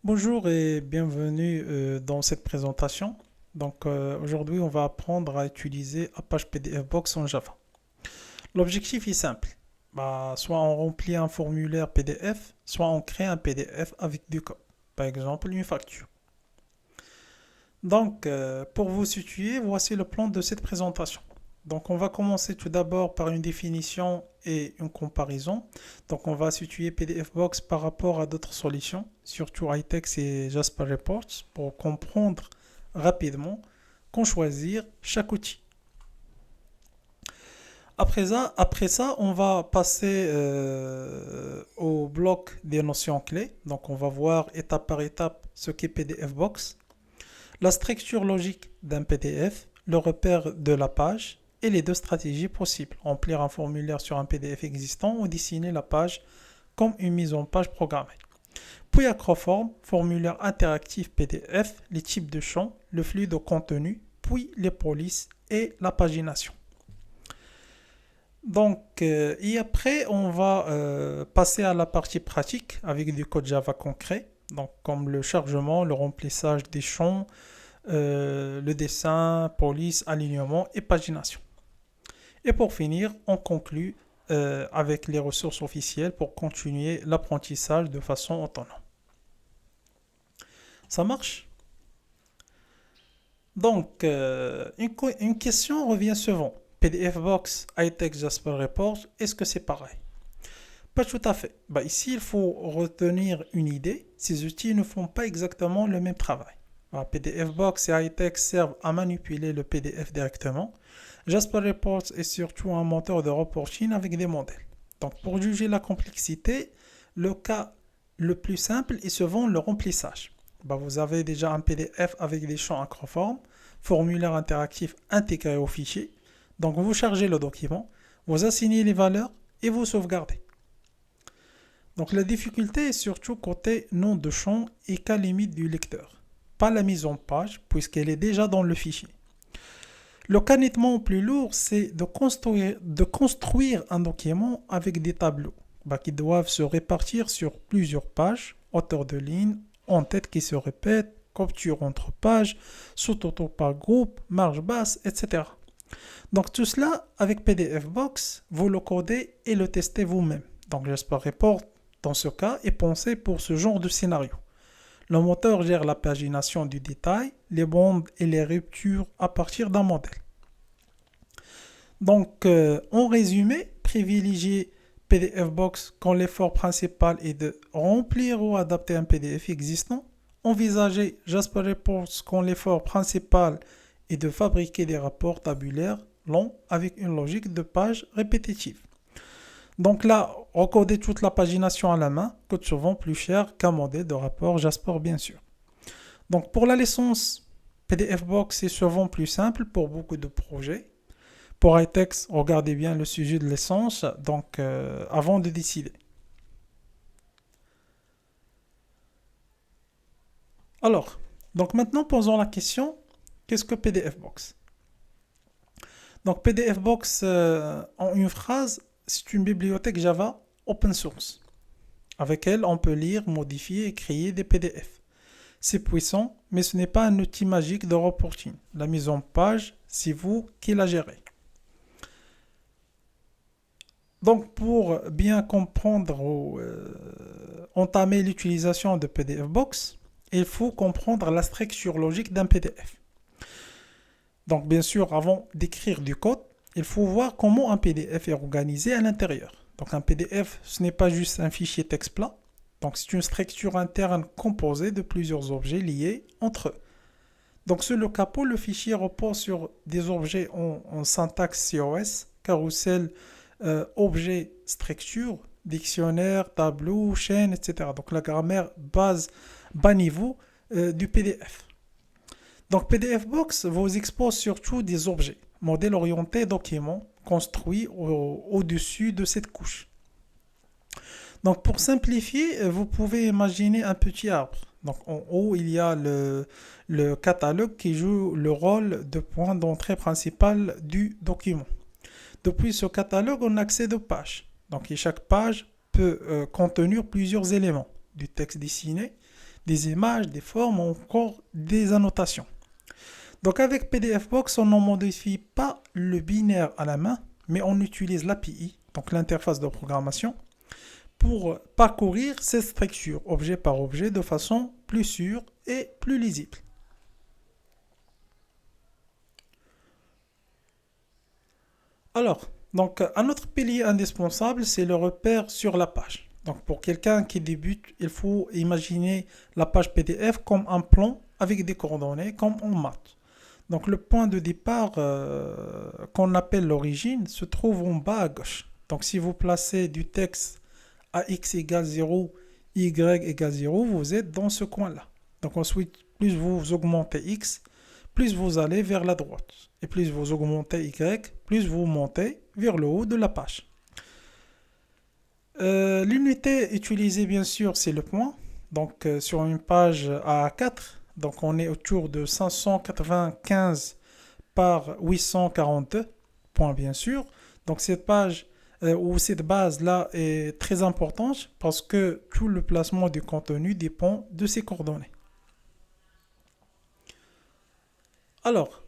Bonjour et bienvenue dans cette présentation. Aujourd'hui, on va apprendre à utiliser Apache PDF Box en Java. L'objectif est simple. Soit on remplit un formulaire PDF, soit on crée un PDF avec du code. Par exemple, une facture. Pour vous situer, voici le plan de cette présentation. On va commencer tout d'abord par une définition et une comparaison. On va situer PDF Box par rapport à d'autres solutions, surtout iText et Jasper Reports, pour comprendre rapidement quand choisir chaque outil. Après ça, on va passer au bloc des notions clés. On va voir étape par étape ce qu'est PDF Box, la structure logique d'un PDF, le repère de la page et les deux stratégies possibles. Remplir un formulaire sur un PDF existant ou dessiner la page comme une mise en page programmée. Puis Acroform, formulaire interactif PDF, les types de champs, le flux de contenu, puis les polices et la pagination. Et après, on va passer à la partie pratique avec du code Java concret, comme le chargement, le remplissage des champs, le dessin, police, alignement et pagination. Et pour finir, on conclut avec les ressources officielles pour continuer l'apprentissage de façon autonome. Ça marche? Une question revient souvent. PDF Box, iText, Jasper Report, est-ce que c'est pareil? Pas tout à fait. Ici, il faut retenir une idée. Ces outils ne font pas exactement le même travail. PDF Box et iText servent à manipuler le PDF directement. Jasper Reports est surtout un moteur de reporting avec des modèles. Pour juger la complexité, le cas le plus simple est souvent le remplissage. Vous avez déjà un PDF avec des champs acroformes, formulaire interactif intégré au fichier. Vous chargez le document, vous assignez les valeurs et vous sauvegardez. La difficulté est surtout côté nom de champ et cas limite du lecteur, pas la mise en page puisqu'elle est déjà dans le fichier. Le cas nettement plus lourd, c'est de construire un document avec des tableaux qui doivent se répartir sur plusieurs pages, hauteur de ligne, en-tête qui se répète, capture entre pages, sous-auto par groupe, marge basse, etc. Tout cela, avec PDF Box, vous le codez et le testez vous-même. Jasper Report, dans ce cas, est pensé pour ce genre de scénario. Le moteur gère la pagination du détail, les bandes et les ruptures à partir d'un modèle. En résumé, privilégiez PDF Box quand l'effort principal est de remplir ou adapter un PDF existant. Envisagez Jasper Reports quand l'effort principal est de fabriquer des rapports tabulaires longs avec une logique de page répétitive. Recoder toute la pagination à la main coûte souvent plus cher qu'un modèle de rapport Jasper, bien sûr. Pour la licence, PDF Box est souvent plus simple pour beaucoup de projets. Pour iText, regardez bien le sujet de licence avant de décider. Alors, maintenant posons la question, qu'est-ce que PDF Box? PDF Box, en une phrase, c'est une bibliothèque Java open source. Avec elle, on peut lire, modifier et créer des PDF. C'est puissant, mais ce n'est pas un outil magique de reporting. La mise en page, c'est vous qui la gérez. Pour bien comprendre ou entamer l'utilisation de PDF Box, il faut comprendre la structure logique d'un PDF. Bien sûr, avant d'écrire du code, il faut voir comment un PDF est organisé à l'intérieur. Un PDF, ce n'est pas juste un fichier texte plat. C'est une structure interne composée de plusieurs objets liés entre eux. Sur le capot, le fichier repose sur des objets en syntaxe COS, carousel, objet, structure, dictionnaire, tableau, chaîne, etc. La grammaire bas niveau du PDF. PDF Box vous expose surtout des objets, modèles orientés documents construits au-dessus de cette couche. Pour simplifier, vous pouvez imaginer un petit arbre. En haut, il y a le catalogue qui joue le rôle de point d'entrée principal du document. Depuis ce catalogue, on accède aux pages. Et chaque page peut contenir plusieurs éléments, du texte dessiné, des images, des formes ou encore des annotations. Donc avec PDF Box, on ne modifie pas le binaire à la main, mais on utilise l'API, donc l'interface de programmation, pour parcourir ces structures objet par objet de façon plus sûre et plus lisible. Alors, donc un autre pilier indispensable, c'est le repère sur la page. Donc pour quelqu'un qui débute, il faut imaginer la page PDF comme un plan avec des coordonnées comme en maths. Donc le point de départ qu'on appelle l'origine se trouve en bas à gauche. Donc si vous placez du texte à x égale 0, y égale 0, vous êtes dans ce coin-là. Donc ensuite, plus vous augmentez x, plus vous allez vers la droite. Et plus vous augmentez y, plus vous montez vers le haut de la page. L'unité utilisée, bien sûr, c'est le point. Donc sur une page A4, donc on est autour de 595 par 842 points, bien sûr. Donc cette page ou cette base-là est très importante parce que tout le placement du contenu dépend de ces coordonnées. Alors,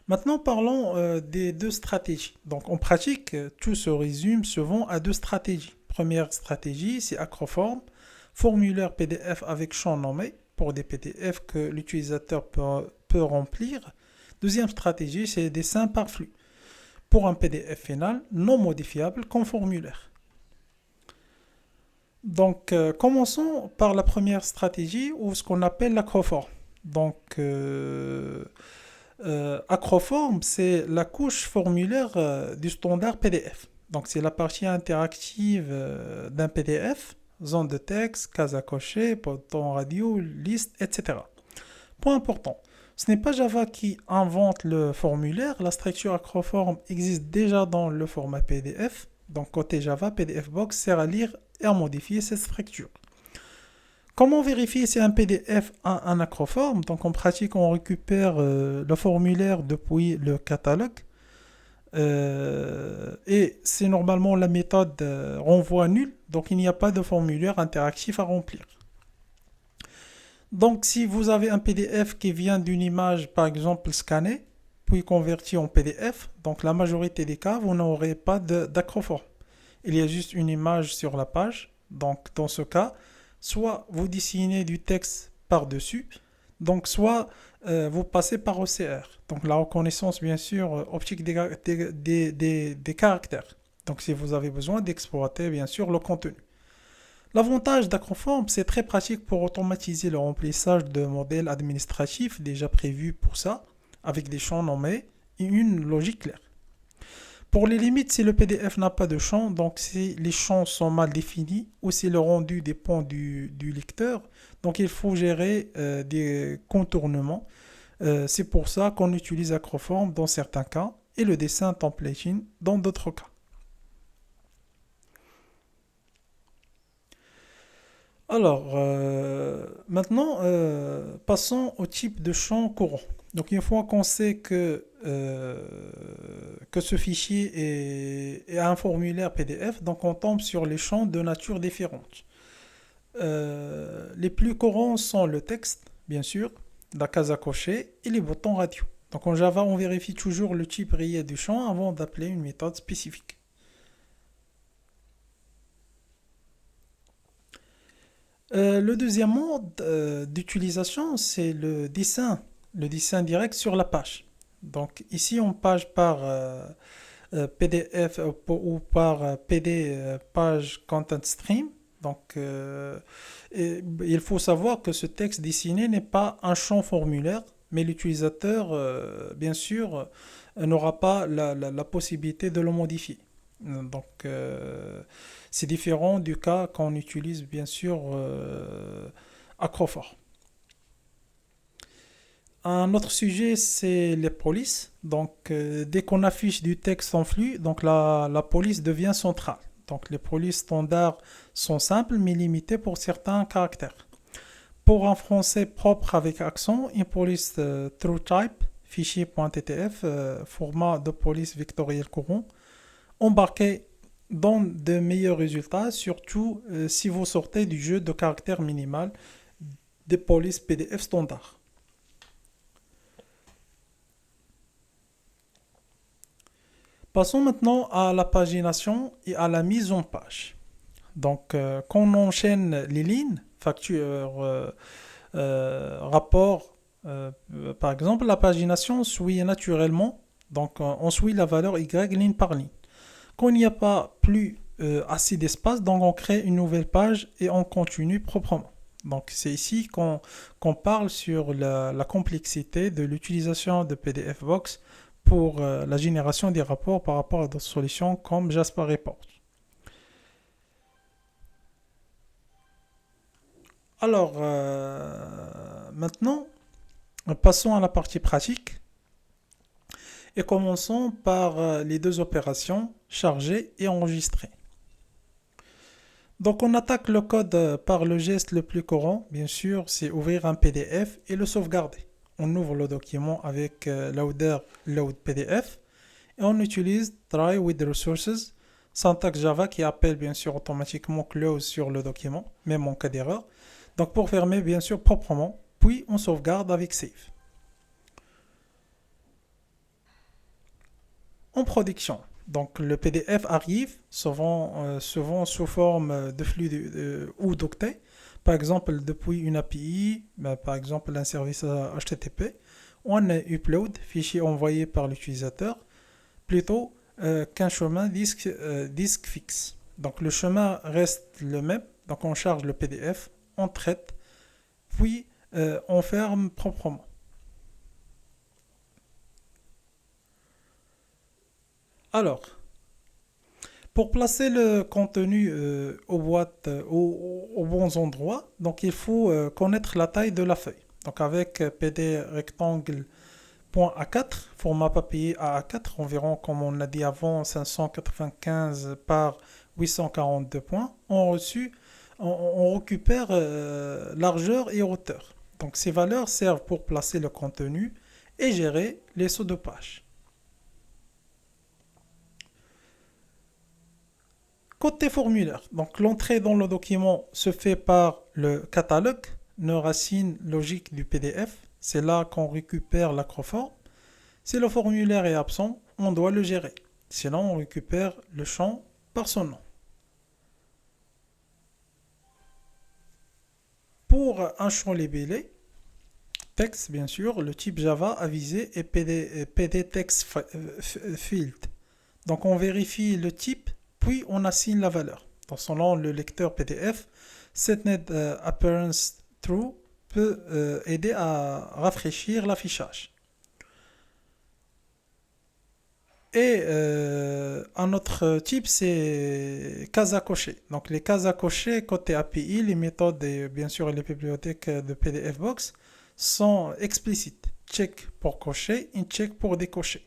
maintenant parlons des deux stratégies. Donc en pratique, tout se résume souvent à deux stratégies. Première stratégie, c'est Acroform, formulaire PDF avec champ nommé pour des PDF que l'utilisateur peut remplir. Deuxième stratégie, c'est dessin par flux pour un PDF final non modifiable comme formulaire. Donc, commençons par la première stratégie ou ce qu'on appelle l'acroform. Donc, Acroform, c'est la couche formulaire du standard PDF. Donc, c'est la partie interactive d'un PDF, zone de texte, case à cocher, bouton radio, liste, etc. Point important, ce n'est pas Java qui invente le formulaire, la structure Acroform existe déjà dans le format PDF. Donc, côté Java, PDF Box sert à lire et à modifier cette structure. Comment vérifier si un PDF a un acroform? Donc en pratique, on récupère le formulaire depuis le catalogue et c'est normalement la méthode renvoi nul, donc il n'y a pas de formulaire interactif à remplir. Donc si vous avez un PDF qui vient d'une image par exemple scannée, puis convertie en PDF, donc la majorité des cas, vous n'aurez pas d'acroform. Il y a juste une image sur la page, donc dans ce cas, soit vous dessinez du texte par-dessus, donc soit vous passez par OCR, donc la reconnaissance bien sûr optique des caractères. Donc si vous avez besoin d'exploiter bien sûr le contenu. L'avantage d'Acroform, c'est très pratique pour automatiser le remplissage de modèles administratifs déjà prévus pour ça, avec des champs nommés et une logique claire. Pour les limites, si le PDF n'a pas de champ, donc si les champs sont mal définis ou si le rendu dépend du lecteur, donc il faut gérer des contournements. C'est pour ça qu'on utilise Acroform dans certains cas et le dessin templating dans d'autres cas. Alors, maintenant, passons au type de champ courant. Donc, une fois qu'on sait que ce fichier est un formulaire PDF, donc on tombe sur les champs de nature différente. Les plus courants sont le texte, bien sûr, la case à cocher et les boutons radio. Donc en Java, on vérifie toujours le type réel du champ avant d'appeler une méthode spécifique. Le deuxième mode d'utilisation, c'est le dessin direct sur la page. Donc ici, on page par PDF ou par PD page content stream. Donc il faut savoir que ce texte dessiné n'est pas un champ formulaire, mais l'utilisateur, bien sûr, n'aura pas la possibilité de le modifier. Donc, c'est différent du cas quand on utilise bien sûr Acroform. Un autre sujet, c'est les polices. Donc, dès qu'on affiche du texte en flux, donc la police devient centrale. Donc, les polices standards sont simples mais limitées pour certains caractères. Pour un français propre avec accent, une police TrueType, fichier.ttf, format de police vectoriel courant, embarqué donne de meilleurs résultats, surtout si vous sortez du jeu de caractère minimal des polices PDF standards. Passons maintenant à la pagination et à la mise en page. Donc, quand on enchaîne les lignes, facture, rapport, par exemple, la pagination suit naturellement. Donc, on suit la valeur Y ligne par ligne. Quand il n'y a pas plus assez d'espace, donc on crée une nouvelle page et on continue proprement. Donc, c'est ici qu'on parle sur la complexité de l'utilisation de PDF Box pour la génération des rapports par rapport à d'autres solutions comme Jasper Report. Alors, maintenant, passons à la partie pratique et commençons par les deux opérations, charger et enregistrer. Donc, on attaque le code par le geste le plus courant, bien sûr, c'est ouvrir un PDF et le sauvegarder. On ouvre le document avec loader load PDF et on utilise try with resources, syntaxe Java qui appelle bien sûr automatiquement close sur le document, même en cas d'erreur. Donc pour fermer bien sûr proprement, puis on sauvegarde avec save. En production, donc le PDF arrive souvent sous forme de flux ou d'octet, par exemple depuis une API, par exemple un service HTTP, on upload, fichier envoyé par l'utilisateur, plutôt qu'un chemin disque fixe. Donc le chemin reste le même, donc on charge le PDF, on traite, puis on ferme proprement. Alors, pour placer le contenu aux boîtes aux bons endroits, donc il faut connaître la taille de la feuille. Donc avec PD rectangle .A4, format papier A4, environ comme on l'a dit avant 595 par 842 points, on récupère largeur et hauteur. Donc ces valeurs servent pour placer le contenu et gérer les sauts de page. Côté formulaire, donc l'entrée dans le document se fait par le catalogue, une racine logique du PDF. C'est là qu'on récupère l'acroforme. Si le formulaire est absent, on doit le gérer. Sinon, on récupère le champ par son nom. Pour un champ libellé, texte bien sûr, le type Java avisé est PD text field. Donc on vérifie le type, puis on assigne la valeur. Dans son nom, le lecteur PDF, setNet appearance true peut aider à rafraîchir l'affichage. Et un autre type, c'est cases à cocher. Donc les cases à cocher, côté API, les méthodes et bien sûr les bibliothèques de PDF Box sont explicites. Check pour cocher, et check pour décocher.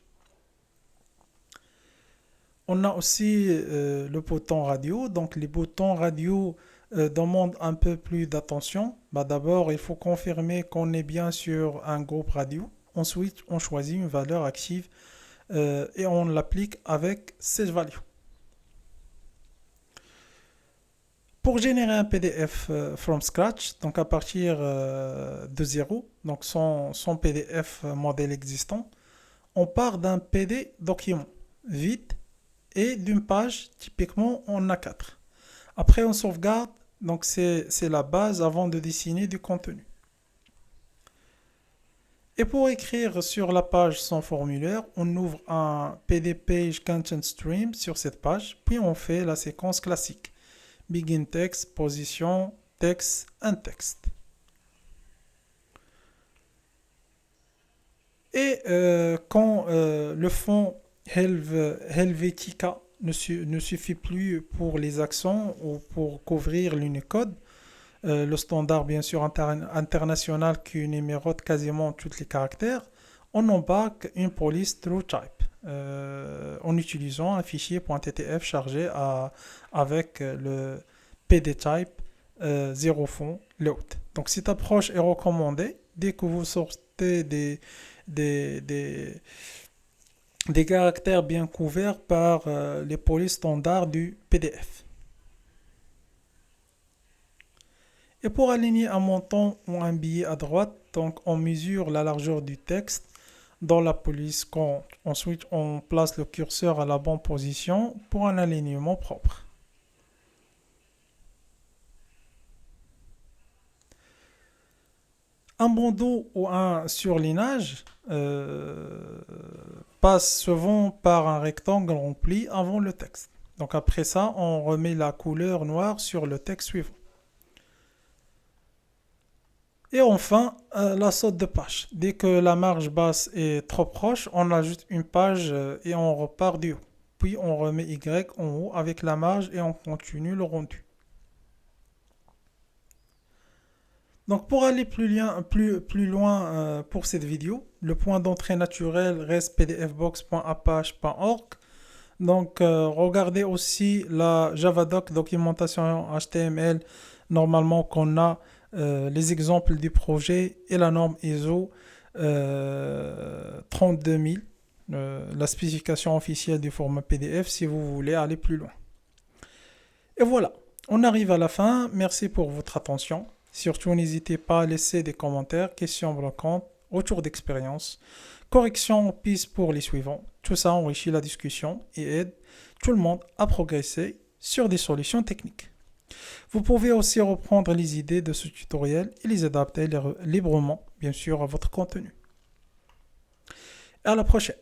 On a aussi le bouton radio. Donc les boutons radio demandent un peu plus d'attention. D'abord, il faut confirmer qu'on est bien sur un groupe radio. Ensuite, on choisit une valeur active et on l'applique avec cette value. Pour générer un PDF from scratch, donc à partir de zéro, donc sans PDF modèle existant, on part d'un PD document vide et d'une page typiquement en A4. Après on sauvegarde, donc c'est la base avant de dessiner du contenu. Et pour écrire sur la page sans formulaire, on ouvre un PD Page Content Stream sur cette page, puis on fait la séquence classique. Begin text, position, text, un texte. Et quand le fond Helvetica ne suffit plus pour les accents ou pour couvrir l'Unicode, le standard bien sûr international qui numérote quasiment tous les caractères, on embarque une police TrueType en utilisant un fichier .ttf chargé avec le PDType 0 fond load. Donc cette approche est recommandée dès que vous sortez des, des, des caractères bien couverts par les polices standards du PDF. Et pour aligner un montant ou un billet à droite, donc on mesure la largeur du texte dans la police compte. Ensuite, on place le curseur à la bonne position pour un alignement propre. Un bandeau ou un surlignage passe souvent par un rectangle rempli avant le texte. Donc après ça, on remet la couleur noire sur le texte suivant. Et enfin, la saute de page. Dès que la marge basse est trop proche, on ajoute une page et on repart du haut. Puis on remet Y en haut avec la marge et on continue le rendu. Donc pour aller plus loin pour cette vidéo, le point d'entrée naturel reste pdfbox.apache.org. Donc regardez aussi la Javadoc documentation HTML normalement qu'on a les exemples du projet et la norme ISO 32000, la spécification officielle du format PDF si vous voulez aller plus loin. Et voilà, on arrive à la fin. Merci pour votre attention. Surtout, n'hésitez pas à laisser des commentaires, questions bloquantes, retours d'expérience, corrections ou pistes pour les suivants. Tout ça enrichit la discussion et aide tout le monde à progresser sur des solutions techniques. Vous pouvez aussi reprendre les idées de ce tutoriel et les adapter librement, bien sûr, à votre contenu. Et à la prochaine.